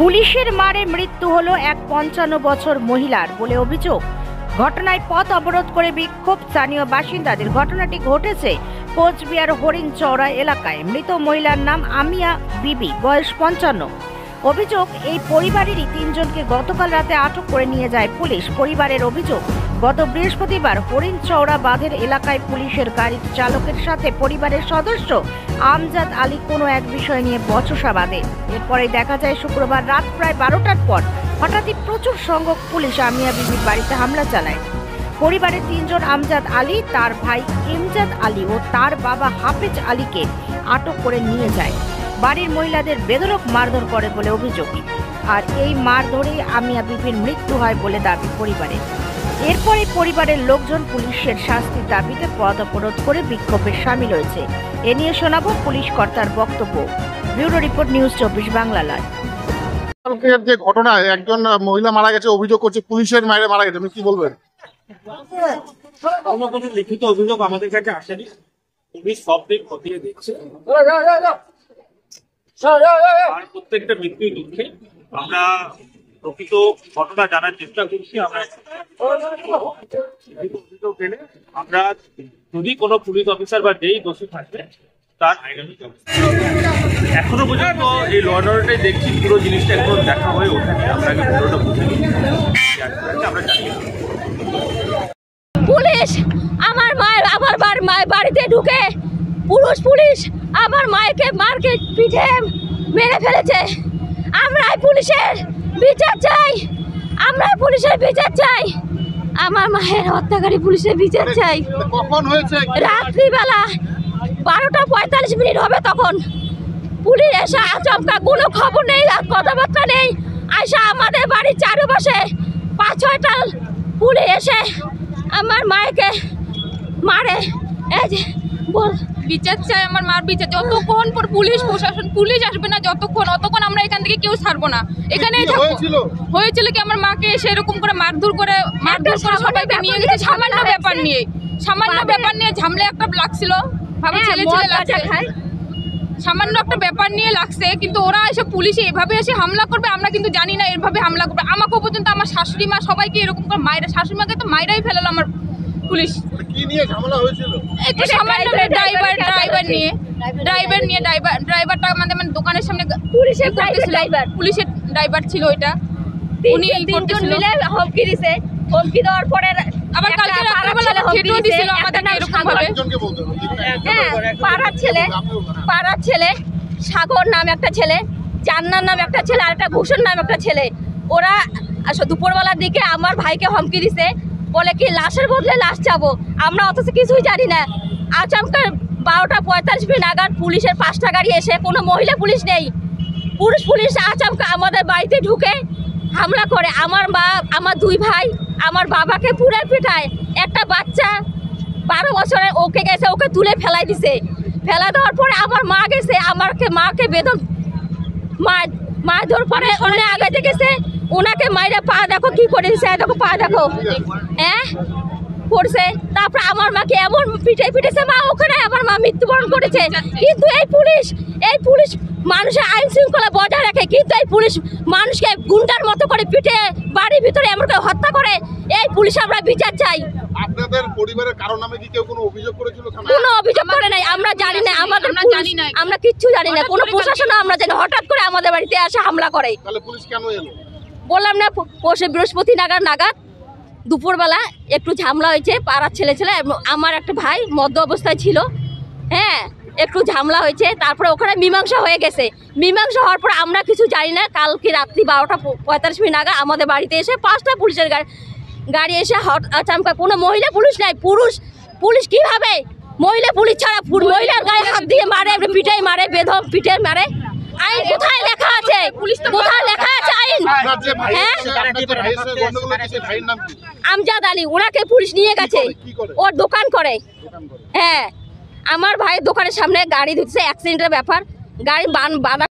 পুলিশের মারে মৃত্যু হলো এক ৫৫ বছর মহিলার বলে অভিযোগ। ঘটনায় পথ অবরোধ করে বিক্ষোভ স্থানীয় বাসিন্দাদের। ঘটনাটি ঘটেছে কোচবিহার হরিণচৌড়া এলাকায়। মৃত মহিলার নাম আমিয়া বিবি, বয়স ৫৫। অভিযোগ, এই পরিবারেরই ৩ জনকে গতকাল রাতে আটক করে নিয়ে যায় পুলিশ। পরিবারের অভিযোগ, গত বৃহস্পতিবার হরিণচৌড়া বাঁধের এলাকায় পুলিশের গাড়ির চালকের সাথে পরিবারের সদস্য আমজাদ আলী কোনো এক বিষয় নিয়ে বচসা বাঁধে। এরপরে দেখা যায় শুক্রবার রাত প্রায় ১২টার পর হঠাৎই প্রচুর সংখ্যক পুলিশ আমিয়া বিবির বাড়িতে হামলা চালায়। পরিবারের ৩ জন আমজাদ আলী, তার ভাই ইমজাদ আলী ও তার বাবা হাফেজ আলীকে আটক করে নিয়ে যায়। বাড়ির মহিলাদের বেধড়ক মারধর করে বলে অভিযোগ। আর এই মারধরেই আমিয়া বিবির মৃত্যু হয় বলে দাবি পরিবারের। এরপরে পরিবারের লোকজন পুলিশের শাস্তির দাবিতে পথ অবরোধ করে বিক্ষোভে সামিল হয়েছে। এ নিয়ে শোনাবো পুলিশ কর্তার বক্তব্য। Bureau report, news ২৪ Bangla live. কালকের যে ঘটনায় একজন মহিলা মারা গেছে, অভিযোগ করছে পুলিশের মাইরে মারা গেছে, আপনি কি বলবেন? কোনো লিখিত অভিযোগ আমাদের কাছে আসেনি। পুলিশ সব দিক খতিয়ে দিচ্ছে। আর প্রত্যেকটা মৃত্যুই দুঃখে। আমরা প্রকৃত ঘটনা জানার চেষ্টা করছি। আমরা অভিযোগ পেলে আমরা যদি কোনো পুলিশ অফিসার বা যেই দোষী থাকবে তার আইনানুগ ব্যবস্থা। এখনো পর্যন্ত এই ল অ্যান্ড অর্ডারটাই দেখছি, পুরো জিনিসটা এখনো দেখা হয়ে ওঠেনি। আপনাকে পুরোটা বুঝে আমরা জানিয়ে পুলিশ আমার মায়ের বাড়িতে ঢুকে পুলিশ আমার মাকে মারকে পিঠে মেরে ফেলেছে। আমরাই পুলিশের বিচার চাই, আমার মায়ের হত্যাকারী পুলিশের বিচার চাই। কখন হয়েছে? রাত্রিবেলা ১২টা ৪৫ মিনিট হবে, তখন পুলিশ এসে আচমকা, কোনো খবর নেই, কথাবার্তা নেই, এসে আমাদের বাড়ির চারপাশে ৫-৬টা পুলিশ এসে আমার মাকে মারে। এই যে বিচার চাই, আমার মার বিচার। যতক্ষণ পর পুলিশ প্রশাসন পুলিশ আসবে না অতক্ষণ আমরা এখান থেকে কেউ ছাড়বো না। এখানেই হয়েছিল কি, আমার মাকে সেরকম করে মারধর করে সবাইকে নিয়ে গেছে সামান্য ব্যাপার নিয়ে ঝামলে একটা লাগছিল, ভাবে ছেলে লাগছে, সামান্য একটা ব্যাপার নিয়ে লাগছে। কিন্তু ওরা এসে পুলিশে এভাবে এসে হামলা করবে, আমরা কিন্তু জানি না এভাবে হামলা করবে। আমাকেও পর্যন্ত আমার শাশুড়ি মা সবাইকে এরকম করে মায়েরা, শাশুড়ি মাকে তো মায়েরাই ফেলালো আমার পুলিশ। কি নিয়ে ঝামেলা হয়েছিল? একটু সামান্য ড্রাইভারটা আমাদের দোকানের সামনে পুলিশের ড্রাইভার ছিল, ওইটা উনি মিলে হুমকি দিছে। হুমকি দেওয়ার পরে আবার কালকে রাত্রেবেলা হুমকিও দিছিল আমাদের এরকম ভাবে। পাড়ার ছেলে সাগর নাম একটা ছেলে, জান্নার নাম একটা ছেলে, আর একটা ভূষণ নাম একটা ছেলে। ওরা দুপুরবেলার দিকে আমার ভাইকে হুমকি দিছে, বলে কি লাশের বদলে লাশ চাবো। আমরা অথচ কিছুই জানি না। আচমকা ১২টা ৪৫ মিনিট নাগাদ পুলিশের ৫টা গাড়ি এসে, কোনো মহিলা পুলিশ নেই, পুলিশ আচমকা আমাদের বাড়িতে ঢুকে হামলা করে। আমার মা, আমার 2 ভাই, আমার বাবাকে পুরে পিটায়। একটা বাচ্চা 12 বছরের, ওকে তুলে ফেলাই দিছে। ফেলা দেওয়ার পরে আমার মা গেছে, মাকে বেদম মারধর পরে ওখানে আগাইতে গেছে, ওনাকে মাইরে পা দেখো কি করেছে, দেখো পা দেখো করছে। তারপর আমার মাকে এমন পিটেছে, মা ওখানে আমার মা মৃত্যুবরণ করেছে। কিন্তু এই পুলিশ মানুষের আইন শৃঙ্খলা বজায় রাখে, কিন্তু এই পুলিশ মানুষকে গুন্ডার মতো করে পিটে বাড়ির ভিতরে এমন করে হত্যা করে। এই পুলিশ আমরা বিচার চাই। আপনাদের পরিবারের কারো নামে কি কেউ কোনো অভিযোগ করেছিল? কোনো অভিযোগ করে নাই, আমরা জানি না, আমরা কিচ্ছু জানি না। কোনো প্রশাসন আমরা জানি, হঠাৎ করে আমাদের বাড়িতে এসে হামলা করে। তাহলে পুলিশ কেন এলো? বললাম না, বৃহস্পতি নাগাদ দুপুরবেলা একটু ঝামেলা হয়েছে। পাড়ার ছেলে আমার একটা ভাই মদ্য অবস্থায় ছিল, হ্যাঁ, একটু ঝামেলা হয়েছে। তারপরে ওখানে মীমাংসা হয়ে গেছে। মীমাংসা হওয়ার পর আমরা কিছু জানি না। কালকে রাত্রি 12টা ৪৫ মিনিট নাগাদ আমাদের বাড়িতে এসে 5টা পুলিশের গাড়ি এসে আচমকা, কোনো মহিলা পুলিশ নাই। পুলিশ কিভাবে মহিলা পুলিশ ছাড়া মহিলার গায়ে হাত দিয়ে মারে, পিটাই মারে, বেদম পিটে মারে? আইন কোথায় লেখা আছে? কোথায় লেখা আছে আইন? হ্যাঁ, আমজাদ আলী, ওনাকে পুলিশ নিয়ে গেছে। ওর দোকান করে, হ্যাঁ। আমার ভাইয়ের দোকানের সামনে গাড়ি ধুচ্ছে, অ্যাক্সিডেন্টের ব্যাপার, গাড়ি বাধা